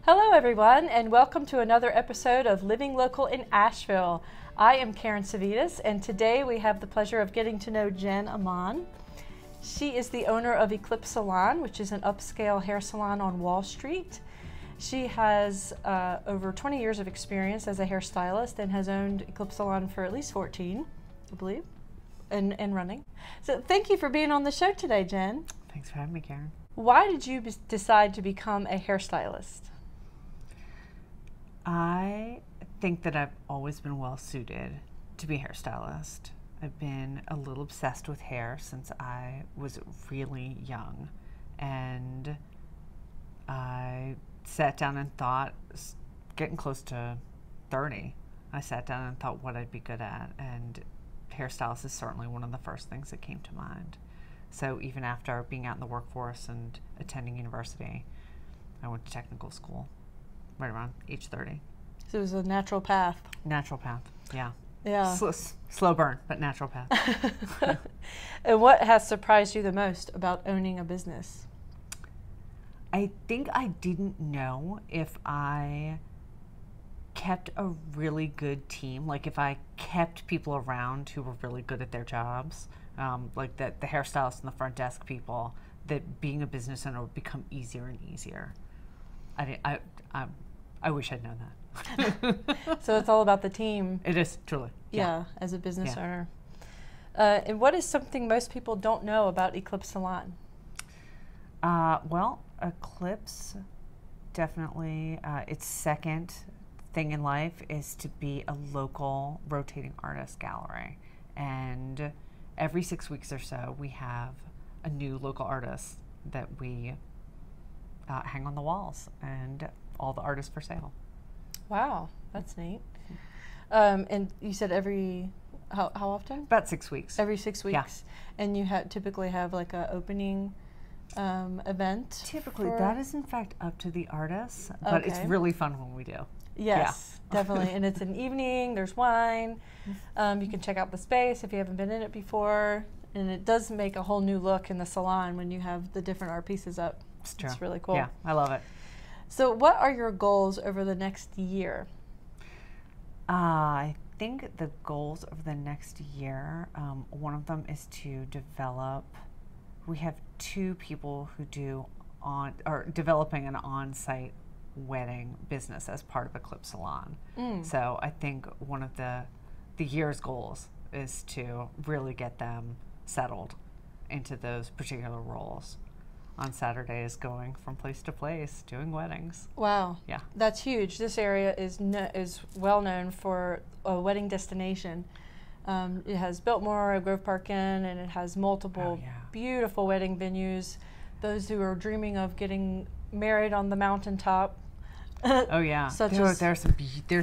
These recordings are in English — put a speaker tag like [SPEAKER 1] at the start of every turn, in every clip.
[SPEAKER 1] Hello everyone, and welcome to another episode of Living Local in Asheville. I am Karen Svites, and today we have the pleasure of getting to know Jen Amann. She is the owner of Eclipse Salon, which is an upscale hair salon on Wall Street. She has over 20 years of experience as a hairstylist and has owned Eclipse Salon for at least 14, I believe, and running. So thank you for being on the show today, Jen.
[SPEAKER 2] Thanks for having me, Karen.
[SPEAKER 1] Why did you decide to become a hairstylist?
[SPEAKER 2] I think that I've always been well suited to be a hairstylist. I've been a little obsessed with hair since I was really young, and I sat down and thought, getting close to 30, I sat down and thought what I'd be good at, and hairstylist is certainly one of the first things that came to mind. So even after being out in the workforce and attending university, I went to technical school right around age 30.
[SPEAKER 1] So it was a natural path.
[SPEAKER 2] Natural path, yeah.
[SPEAKER 1] Yeah.
[SPEAKER 2] Slow burn, but natural path.
[SPEAKER 1] And what has surprised you the most about owning a business?
[SPEAKER 2] I think I didn't know if I kept a really good team, like if I kept people around who were really good at their jobs, like the hairstylists and the front desk people, that being a business owner would become easier and easier. I wish I'd known that.
[SPEAKER 1] So it's all about the team.
[SPEAKER 2] It is, truly.
[SPEAKER 1] Yeah, as a business owner. And what is something most people don't know about Eclipse Salon?
[SPEAKER 2] Well, Eclipse, definitely, its second thing in life is to be a local rotating artist gallery. And every 6 weeks or so, we have a new local artist that we hang on the walls, and all the artists for sale.
[SPEAKER 1] Wow, that's neat. And you said how often?
[SPEAKER 2] About 6 weeks.
[SPEAKER 1] Every 6 weeks.
[SPEAKER 2] Yeah.
[SPEAKER 1] And you typically have like a opening event?
[SPEAKER 2] Typically, that is in fact up to the artists, but it's really fun when we do.
[SPEAKER 1] Yes, definitely. And it's an evening, there's wine. You can check out the space if you haven't been in it before. And it does make a whole new look in the salon when you have the different art pieces up.
[SPEAKER 2] It's true.
[SPEAKER 1] It's really cool.
[SPEAKER 2] Yeah, I love it.
[SPEAKER 1] So what are your goals over the next year?
[SPEAKER 2] I think the goals over the next year, one of them is to develop, we have 2 people who are developing an on-site wedding business as part of Eclipse Salon. So I think one of the year's goals is to really get them settled into those particular roles. On Saturdays, going from place to place, doing weddings.
[SPEAKER 1] Wow.
[SPEAKER 2] Yeah.
[SPEAKER 1] That's huge. This area is well known for a wedding destination. It has Biltmore, Grove Park Inn, and it has multiple beautiful wedding venues. Those who are dreaming of getting married on the mountaintop.
[SPEAKER 2] Oh yeah, there's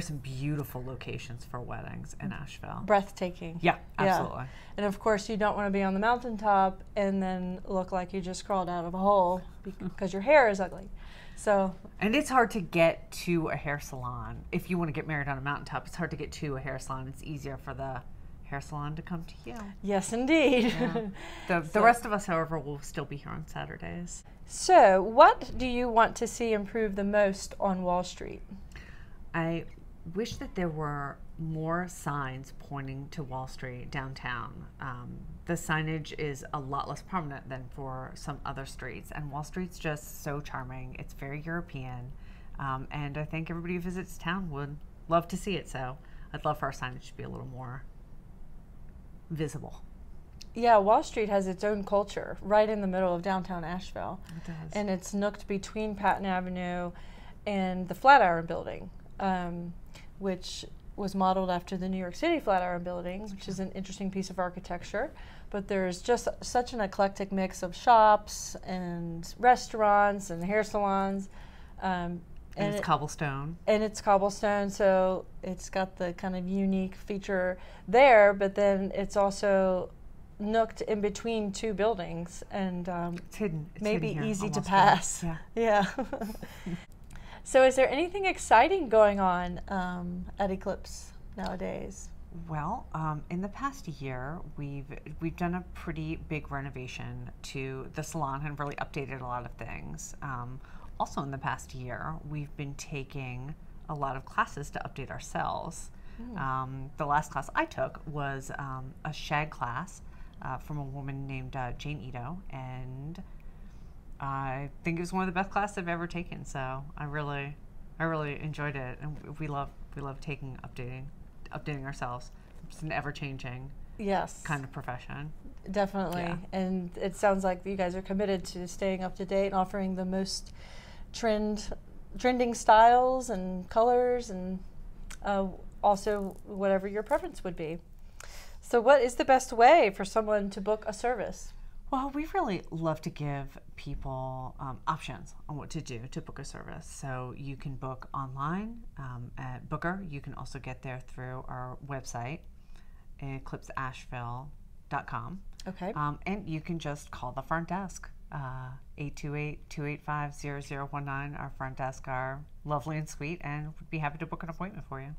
[SPEAKER 2] some beautiful locations for weddings in Asheville.
[SPEAKER 1] Breathtaking.
[SPEAKER 2] Yeah, absolutely.
[SPEAKER 1] Yeah. And of course, you don't want to be on the mountaintop and then look like you just crawled out of a hole because your hair is ugly. So.
[SPEAKER 2] And it's hard to get to a hair salon if you want to get married on a mountaintop. It's hard to get to a hair salon. It's easier for the hair salon to come to you.
[SPEAKER 1] Yes, indeed.
[SPEAKER 2] Yeah. The rest of us, however, will still be here on Saturdays.
[SPEAKER 1] So, what do you want to see improve the most on Wall Street?
[SPEAKER 2] I wish that there were more signs pointing to Wall Street downtown. The signage is a lot less prominent than for some other streets, and Wall Street's just so charming. It's very European, and I think everybody who visits town would love to see it, so I'd love for our signage to be a little more visible.
[SPEAKER 1] Yeah, Wall Street has its own culture right in the middle of downtown Asheville.
[SPEAKER 2] It does.
[SPEAKER 1] And it's nooked between Patton Avenue and the Flatiron Building, which was modeled after the New York City Flatiron Building, which is an interesting piece of architecture. But there's just such an eclectic mix of shops and restaurants and hair salons.
[SPEAKER 2] And it's cobblestone.
[SPEAKER 1] And it's cobblestone, so it's got the kind of unique feature there, but then it's also nooked in between 2 buildings, and
[SPEAKER 2] it's hidden. It's
[SPEAKER 1] maybe
[SPEAKER 2] hidden
[SPEAKER 1] easy to pass. Yeah. So is there anything exciting going on at Eclipse nowadays?
[SPEAKER 2] Well, in the past year, we've done a pretty big renovation to the salon and really updated a lot of things. also in the past year, we've been taking a lot of classes to update ourselves. The last class I took was a shag class from a woman named Jane Ito, and I think it was one of the best classes I've ever taken. So I really enjoyed it, and we love taking updating ourselves. It's an ever-changing kind of profession.
[SPEAKER 1] Definitely.
[SPEAKER 2] Yeah.
[SPEAKER 1] And it sounds like you guys are committed to staying up to date and offering the most trending styles and colors, and also whatever your preference would be. So what is the best way for someone to book a service?
[SPEAKER 2] Well, we really love to give people options on what to do to book a service. So you can book online at Booker. You can also get there through our website, eclipseasheville.com.
[SPEAKER 1] Okay.
[SPEAKER 2] And you can just call the front desk, 828-285-0019. Our front desk are lovely and sweet, and would be happy to book an appointment for you.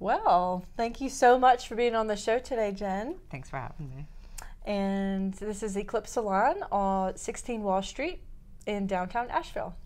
[SPEAKER 1] Well, thank you so much for being on the show today, Jen.
[SPEAKER 2] Thanks for having me.
[SPEAKER 1] And this is Eclipse Salon on 16 Wall Street in downtown Asheville.